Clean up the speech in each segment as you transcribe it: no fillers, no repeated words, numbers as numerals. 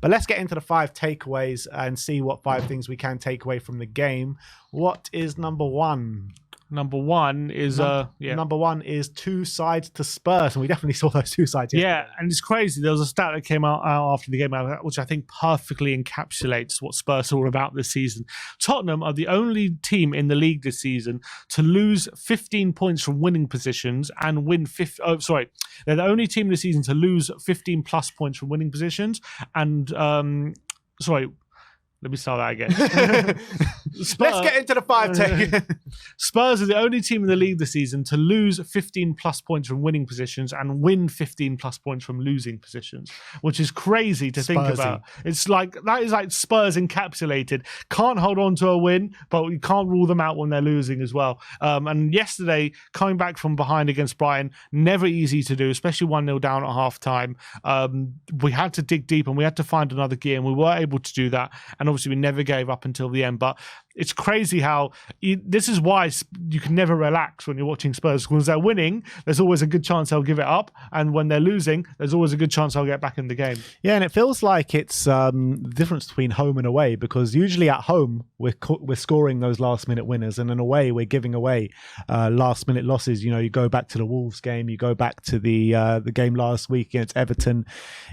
But let's get into the 5 takeaways and see what 5 things we can take away from the game. What is number 1? Number one is number 1 is 2 sides to Spurs, and we definitely saw those 2 sides yesterday. Yeah, and it's crazy. There was a stat that came out after the game, which I think perfectly encapsulates what Spurs are all about this season. Tottenham are the only team in the league this season to lose 15 points from winning positions and win they're the only team this season to lose 15 plus points from winning positions and let me start that again. Let's get into the 5 take. Spurs are the only team in the league this season to lose 15 plus points from winning positions and win 15 plus points from losing positions, which is crazy to think about. It's like, that is like Spurs encapsulated. Can't hold on to a win, but we can't rule them out when they're losing as well. And yesterday, coming back from behind against Brighton, never easy to do, especially 1-0 down at half time. We had to dig deep and we had to find another gear, and we were able to do that. And obviously we never gave up until the end, but it's crazy how this is why you can never relax when you're watching Spurs, because they're winning, there's always a good chance they'll give it up, and when they're losing, there's always a good chance they'll get back in the game. Yeah, and it feels like it's the difference between home and away, because usually at home we're scoring those last minute winners, and in away we're giving away last minute losses. You know, you go back to the Wolves game, you go back to the game last week against Everton.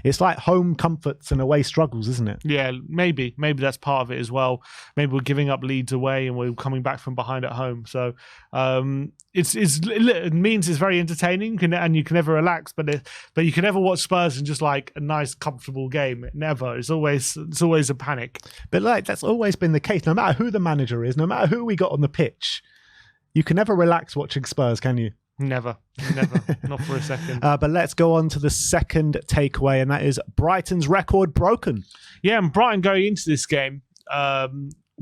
It's like home comforts and away struggles, isn't it? Yeah, maybe that's part of it as well. Maybe we're giving up leads away and we're coming back from behind at home. So it means it's very entertaining and you can never relax, but you can never watch Spurs in just like a nice, comfortable game. Never. It's always a panic. But like that's always been the case. No matter who the manager is, no matter who we got on the pitch, you can never relax watching Spurs, can you? Never, not for a second. But let's go on to the second takeaway, and that is Brighton's record broken. Yeah, and Brighton going into this game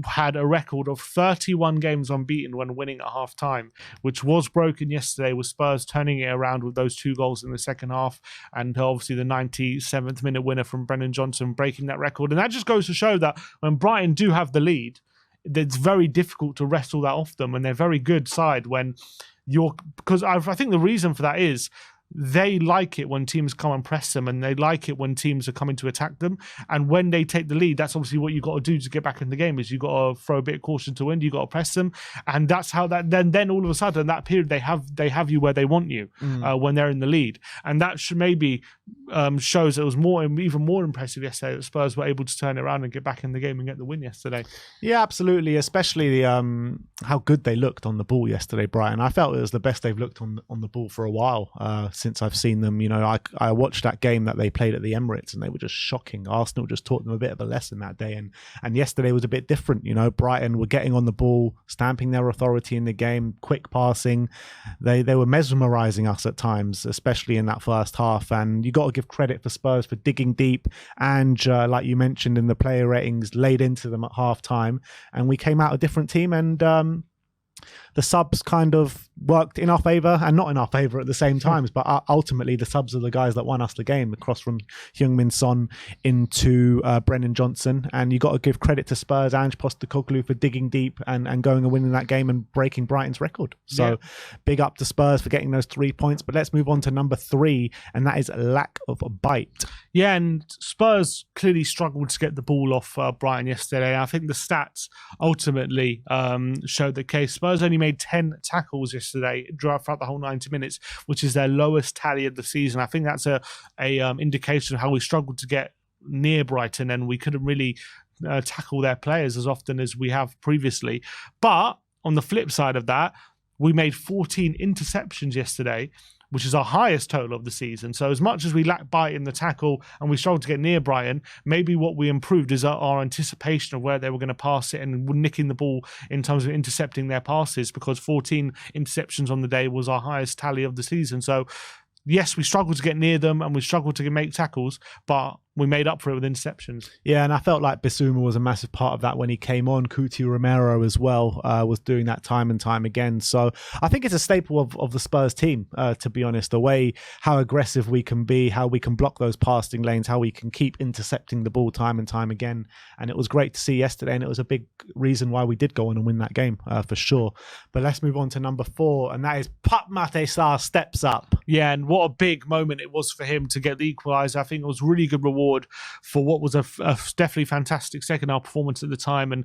had a record of 31 games unbeaten when winning at half time, which was broken yesterday with Spurs turning it around with those 2 goals in the second half, and obviously the 97th minute winner from Brennan Johnson breaking that record. And that just goes to show that when Brighton do have the lead, it's very difficult to wrestle that off them, and they're a very good side when because I think the reason for that is they like it when teams come and press them, and they like it when teams are coming to attack them. And when they take the lead, that's obviously what you've got to do to get back in the game, is you've got to throw a bit of caution to wind, you've got to press them. And that's how that then all of a sudden that period they have you where they want you when they're in the lead. And that should maybe shows it was even more impressive yesterday that Spurs were able to turn it around and get back in the game and get the win yesterday. Yeah, absolutely. Especially how good they looked on the ball yesterday, Brighton. I felt it was the best they've looked on the ball for a while since I've seen them. You know, I watched that game that they played at the Emirates, and they were just shocking. Arsenal just taught them a bit of a lesson that day, and yesterday was a bit different. You know, Brighton were getting on the ball, stamping their authority in the game, quick passing. They were mesmerizing us at times, especially in that first half. And you got to give credit for Spurs for digging deep and like you mentioned in the player ratings, laid into them at half time, and we came out a different team. And the subs kind of worked in our favour and not in our favour at the same times. But ultimately, the subs are the guys that won us the game, across from Heung-min Son into Brennan Johnson. And you got to give credit to Spurs, Ange Postecoglou, for digging deep and going and winning that game and breaking Brighton's record. So big up to Spurs for getting those 3 points. But let's move on to number 3, and that is lack of bite. Yeah, and Spurs clearly struggled to get the ball off Brighton yesterday. I think the stats ultimately showed the case. Spurs only made 10 tackles yesterday throughout the whole 90 minutes, which is their lowest tally of the season. I think that's a indication of how we struggled to get near Brighton, and we couldn't really tackle their players as often as we have previously. But on the flip side of that, we made 14 interceptions yesterday, which is our highest total of the season. So as much as we lack bite in the tackle and we struggled to get near Brighton, maybe what we improved is our anticipation of where they were going to pass it and nicking the ball in terms of intercepting their passes, because 14 interceptions on the day was our highest tally of the season. So yes, we struggled to get near them and we struggled to make tackles, but we made up for it with interceptions. Yeah, and I felt like Bissouma was a massive part of that when he came on. Coutinho Romero as well was doing that time and time again. So I think it's a staple of the Spurs team, to be honest. The way how aggressive we can be, how we can block those passing lanes, how we can keep intercepting the ball time and time again. And it was great to see yesterday, and it was a big reason why we did go on and win that game, for sure. But let's move on to number 4, and that is Pape Matar steps up. Yeah, and what a big moment it was for him to get the equaliser. I think it was really good reward reward for what was a definitely fantastic second half performance at the time. And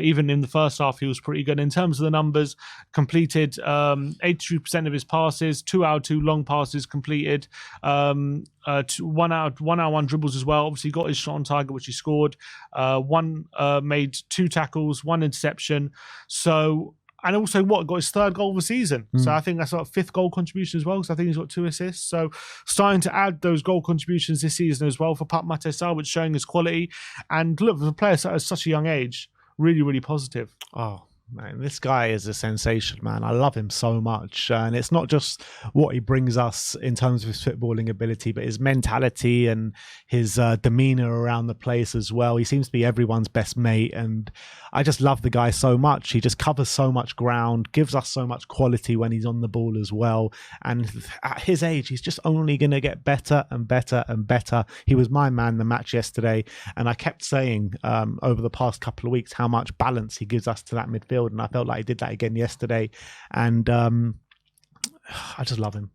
even in the first half, he was pretty good. In terms of the numbers, completed 82% of his passes, 2 out of 2 long passes completed, 1 out of 1 dribbles as well. Obviously, got his shot on target, which he scored. Made 2 tackles, 1 interception. So, and also got his 3rd goal of the season. So I think that's 5th goal contribution as well, because I think he's got 2 assists. So starting to add those goal contributions this season as well for Pape Matar, which is showing his quality. And look, for the player at such a young age, really, really positive. Oh, man, this guy is a sensation, man. I love him so much. And it's not just what he brings us in terms of his footballing ability, but his mentality and his demeanor around the place as well. He seems to be everyone's best mate. And I just love the guy so much. He just covers so much ground, gives us so much quality when he's on the ball as well. And at his age, he's just only going to get better and better and better. He was my man the match yesterday. And I kept saying over the past couple of weeks how much balance he gives us to that midfield. And I felt like he did that again yesterday. And I just love him.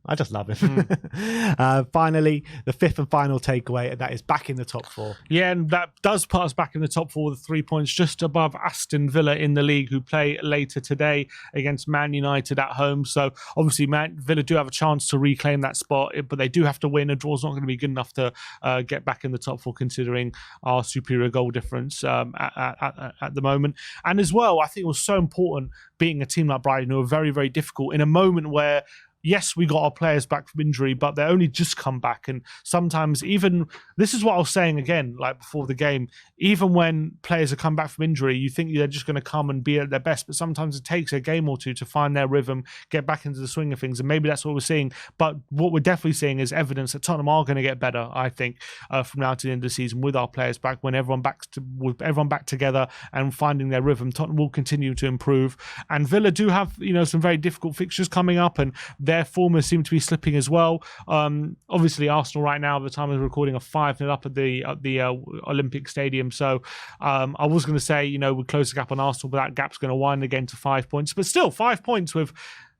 Finally, the 5th and final takeaway, and that is back in the top 4. Yeah, and that does put us back in the top 4 with 3 points, just above Aston Villa in the league, who play later today against Man United at home. So obviously Villa do have a chance to reclaim that spot, but they do have to win. A draw's not going to be good enough to get back in the top 4, considering our superior goal difference at the moment. And as well, I think it was so important beating a team like Brighton, who are very, very difficult in a moment where, yes, we got our players back from injury, but they only just come back. And sometimes even, this is what I was saying again, like before the game, even when players have come back from injury, you think they're just going to come and be at their best, but sometimes it takes a game or two to find their rhythm, get back into the swing of things. And maybe that's what we're seeing. But what we're definitely seeing is evidence that Tottenham are going to get better, I think, from now to the end of the season with our players back. When everyone back together and finding their rhythm, Tottenham will continue to improve. And Villa do have, some very difficult fixtures coming up, and their formers seem to be slipping as well. Obviously, Arsenal right now, at the time of recording, are 5-0 up at the Olympic Stadium. So I was going to say, we'll close the gap on Arsenal, but that gap's going to widen again to 5 points. But still, 5 points with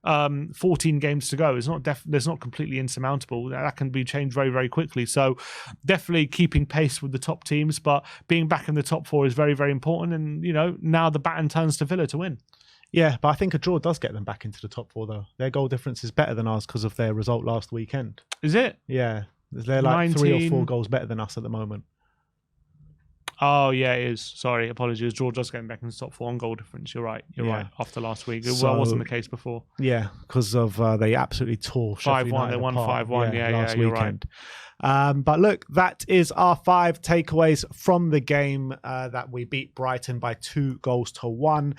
14 games to go is not completely insurmountable. That can be changed very, very quickly. So definitely keeping pace with the top teams, but being back in the top 4 is very, very important. And now the baton turns to Villa to win. Yeah, but I think a draw does get them back into the top 4, though. Their goal difference is better than ours because of their result last weekend. Is it? Yeah. They're like 3 or 4 goals better than us at the moment. Oh, yeah, it is. Sorry, apologies. Draw does get them back in the top 4 on goal difference. You're right. You're right. After last week. It wasn't the case before. Yeah, because of they absolutely tore 5-1. They won 5-1. Yeah, last you're weekend. Right. But look, that is our 5 takeaways from the game that we beat Brighton by 2 goals to 1.